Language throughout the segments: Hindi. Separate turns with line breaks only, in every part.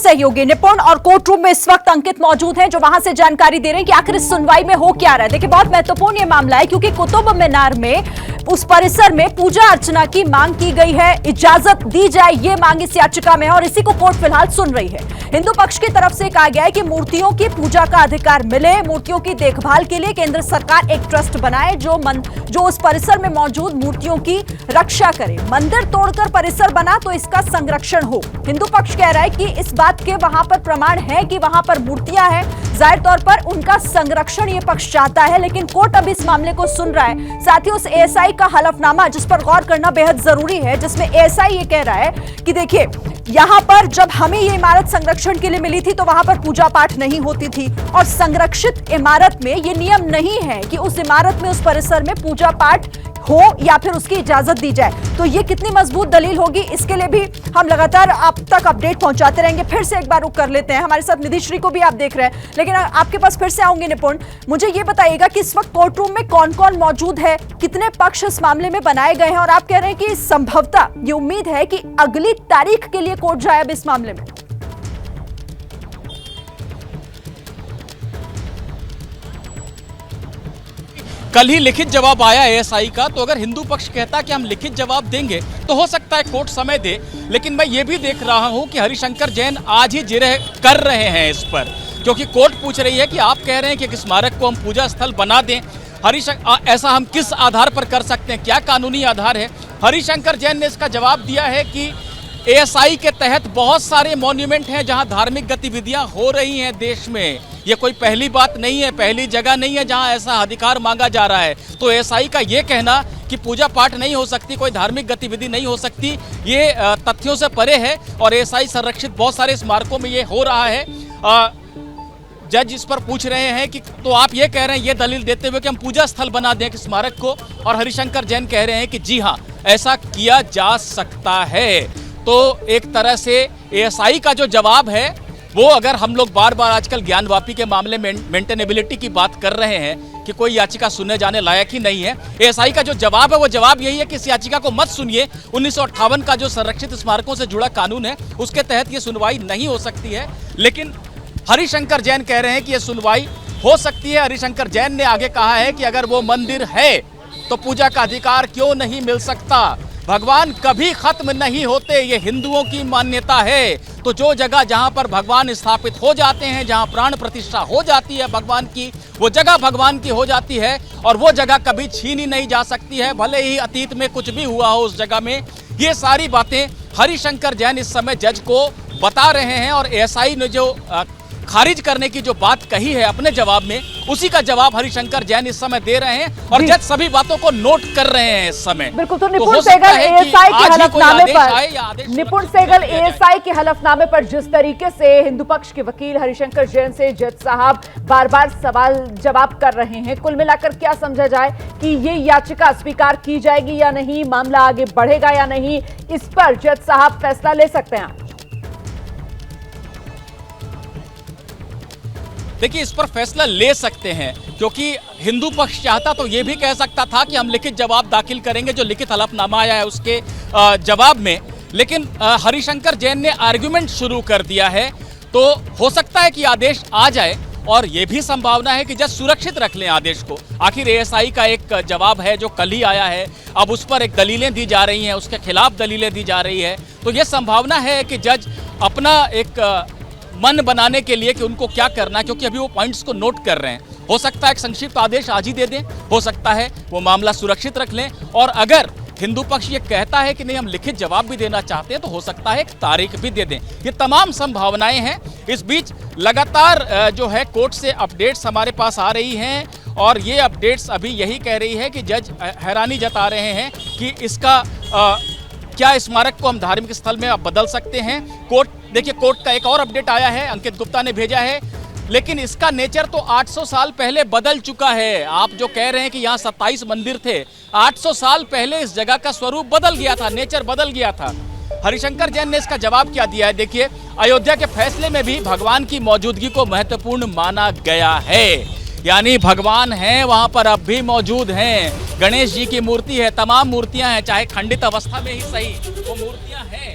सहयोगी निपुण और कोर्ट रूम में इस वक्त अंकित मौजूद हैं, जो वहां से जानकारी दे रहे हैं कि आखिर इस सुनवाई में हो क्या रहा है। देखिए, बहुत महत्वपूर्ण ये मामला है क्योंकि कुतुब मीनार में उस परिसर में पूजा अर्चना की मांग की गई है, इजाजत दी जाए ये मांग इस याचिका में है और इसी को कोर्ट फिलहाल सुन रही है। हिंदू पक्ष की तरफ से कहा गया है कि मूर्तियों की पूजा का अधिकार मिले, मूर्तियों की देखभाल के लिए केंद्र सरकार एक ट्रस्ट बनाए जो उस परिसर में मौजूद मूर्तियों की रक्षा करे। मंदिर तोड़कर परिसर बना तो इसका संरक्षण हो। हिंदू पक्ष कह रहा है कि इस बात के वहां पर प्रमाण है कि वहां पर मूर्तियां हैं, जाहिर तौर पर उनका संरक्षण ये पक्ष चाहता है, लेकिन कोर्ट अब इस मामले को सुन रहा है। साथ ही उस एएसआई का हलफनामा, जिस पर गौर करना बेहद जरूरी है, जिसमें एएसआई ये कह रहा है कि देखिए, यहां पर जब हमें ये इमारत संरक्षण के लिए मिली थी तो वहां पर पूजा पाठ नहीं होती थी और संरक्षित इमारत में ये नियम नहीं है कि उस इमारत में, उस परिसर में पूजा पाठ हो या फिर उसकी इजाजत दी जाए। तो ये कितनी मजबूत दलील होगी, इसके लिए भी हम लगातार आप तक अपडेट पहुंचाते रहेंगे। फिर से एक बार रुक कर लेते हैं, हमारे साथ निधि श्री को भी आप देख रहे हैं, लेकिन आपके पास फिर से आऊंगी निपुण। मुझे ये बताइएगा कि इस वक्त कोर्ट रूम में कौन कौन मौजूद है, कितने पक्ष इस मामले में बनाए गए हैं और आप कह रहे हैं कि संभवतः ये उम्मीद है कि अगली तारीख के लिए कोर्ट जाए अब इस मामले में।
कल ही लिखित जवाब आया एएसआई का, तो अगर हिंदू पक्ष कहता कि हम लिखित जवाब देंगे तो हो सकता है कोर्ट समय दे, लेकिन मैं ये भी देख रहा हूं कि हरिशंकर जैन आज ही जिरह कर रहे हैं इस पर, क्योंकि कोर्ट पूछ रही है कि आप कह रहे हैं कि एक स्मारक को हम पूजा स्थल बना दें, ऐसा हम किस आधार पर कर सकते हैं, क्या कानूनी आधार है। हरिशंकर जैन ने इसका जवाब दिया है कि एएसआई के तहत बहुत सारे मॉन्यूमेंट हैं जहां धार्मिक गतिविधियां हो रही हैं देश में। ये कोई पहली बात नहीं है, पहली जगह नहीं है जहां ऐसा अधिकार मांगा जा रहा है। तो एएसआई का ये कहना कि पूजा पाठ नहीं हो सकती, कोई धार्मिक गतिविधि नहीं हो सकती, ये तथ्यों से परे है और एएसआई संरक्षित बहुत सारे स्मारकों में ये हो रहा है। जज इस पर पूछ रहे हैं कि तो आप ये कह रहे हैं, ये दलील देते हुए कि हम पूजा स्थल बना दें एक स्मारक को, और हरिशंकर जैन कह रहे हैं कि जी हाँ, ऐसा किया जा सकता है। तो एक तरह से एएसआई का जो जवाब है वो, अगर हम लोग बार बार आजकल ज्ञानवापी के मामले में मेंटेनेबिलिटी की बात कर रहे हैं कि कोई याचिका सुनने जाने लायक ही नहीं है, एएसआई का जो जवाब है वो जवाब यही है कि इस याचिका को मत सुनिए। 1958 का जो संरक्षित स्मारकों से जुड़ा कानून है उसके तहत ये सुनवाई नहीं हो सकती है। लेकिन हरिशंकर जैन कह रहे हैं कि ये सुनवाई हो सकती है। हरिशंकर जैन ने आगे कहा है कि अगर वो मंदिर है तो पूजा का अधिकार क्यों नहीं मिल सकता। भगवान कभी खत्म नहीं होते, ये हिंदुओं की मान्यता है। तो जो जगह जहां पर भगवान स्थापित हो जाते हैं, जहां प्राण प्रतिष्ठा हो जाती है भगवान की, वो जगह भगवान की हो जाती है और वो जगह कभी छीनी नहीं जा सकती है, भले ही अतीत में कुछ भी हुआ हो उस जगह में। ये सारी बातें हरिशंकर जैन इस समय जज को बता रहे हैं और एएसआई ने जो खारिज करने की जो बात कही है अपने जवाब में, उसी का जवाब हरिशंकर जैन इस समय दे रहे हैं और जज सभी बातों को नोट कर रहे हैं इस समय।
बिल्कुल। तो निपुण सहगल एएसआई के हलफनामे पर जिस तरीके से हिंदू पक्ष के वकील हरिशंकर जैन से जज साहब बार बार सवाल जवाब कर रहे हैं, कुल मिलाकर क्या समझा जाए कि ये याचिका स्वीकार की जाएगी या नहीं, मामला आगे बढ़ेगा या नहीं, इस पर जज साहब फैसला ले सकते हैं।
देखिए, इस पर फैसला ले सकते हैं क्योंकि हिंदू पक्ष चाहता तो ये भी कह सकता था कि हम लिखित जवाब दाखिल करेंगे, जो लिखित हलफनामा आया है उसके जवाब में, लेकिन हरिशंकर जैन ने आर्गुमेंट शुरू कर दिया है। तो हो सकता है कि आदेश आ जाए और ये भी संभावना है कि जज सुरक्षित रख लें आदेश को। आखिर एएसआई का एक जवाब है जो कल ही आया है, अब उस पर एक दलीलें दी जा रही हैं, उसके खिलाफ दलीलें दी जा रही है। तो ये संभावना है कि जज अपना एक मन बनाने के लिए कि उनको क्या करना है, क्योंकि अभी वो पॉइंट्स को नोट कर रहे हैं, हो सकता है एक संक्षिप्त आदेश आज ही दे दें, हो सकता है वो मामला सुरक्षित रख लें, और अगर हिंदू पक्ष ये कहता है कि नहीं हम लिखित जवाब भी देना चाहते हैं तो हो सकता है एक तारीख भी दे दें। ये तमाम संभावनाएं हैं। इस बीच लगातार जो है कोर्ट से अपडेट्स हमारे पास आ रही हैं और ये अपडेट्स अभी यही कह रही है कि जज हैरानी जता रहे हैं कि इसका क्या स्मारक को हम धार्मिक स्थल में अब बदल सकते हैं। देखिए, कोर्ट का एक और अपडेट आया है, अंकित गुप्ता ने भेजा है, लेकिन इसका नेचर तो 800 साल पहले बदल चुका है। आप जो कह रहे हैं कि यहाँ 27 मंदिर थे, 800 साल पहले इस जगह का स्वरूप बदल गया था, नेचर बदल गया था। हरिशंकर जैन ने इसका जवाब क्या दिया है, देखिए, अयोध्या के फैसले में भी भगवान की मौजूदगी को महत्वपूर्ण माना गया है, यानी भगवान हैं वहां पर अब भी मौजूद हैं। गणेश जी की मूर्ति है, तमाम मूर्तियां हैं, चाहे खंडित अवस्था में ही सही, वो मूर्तियां हैं।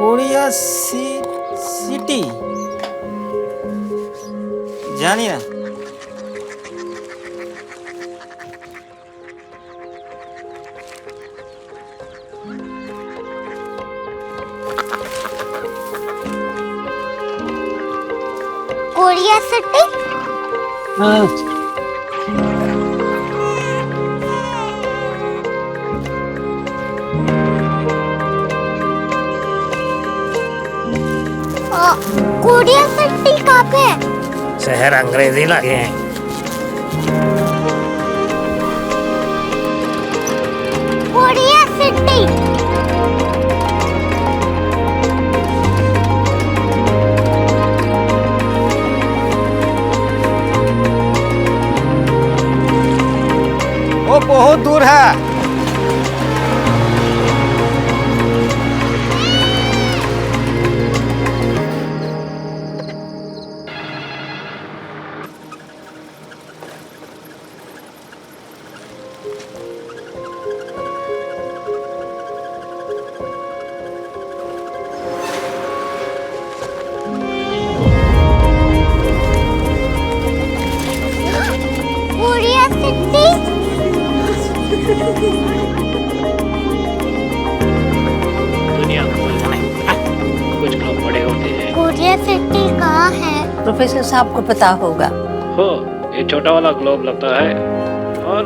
कोरिया सिटी জানি না।
कोरिया सिटी कोरिया सिटी कहाँ पे है?
शहर अंग्रेजी लगे हैं।
कोरिया सिटी
वो बहुत दूर है।
कोरिया सिटी
दुनिया को कुछ लोग बड़े होते हैं।
कोरिया सिटी कहाँ है?
प्रोफेसर साहब को पता होगा।
हो, ये छोटा वाला ग्लोब लगता है और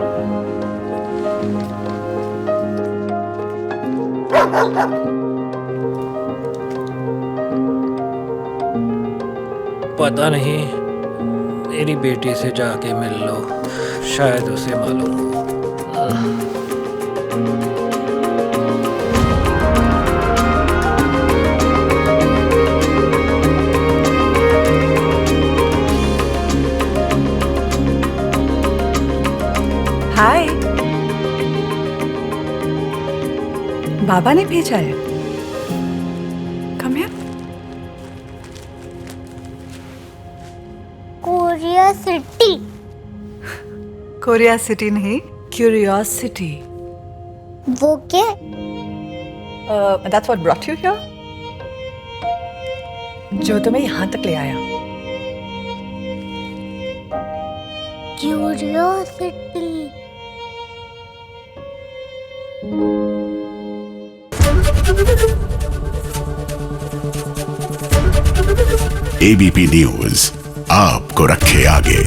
पता नहीं, मेरी बेटी से जाके मिल लो, शायद उसे मालूम हो।
हाय, बाबा ने भेजा है। Come here.
Korea city
Korea city नहीं, क्यूरियोसिटी।
वो क्या?
That's what brought you here. जो तुम्हें यहाँ तक ले आया।
क्यूरियोसिटी
एबीपी न्यूज आपको रखे आगे।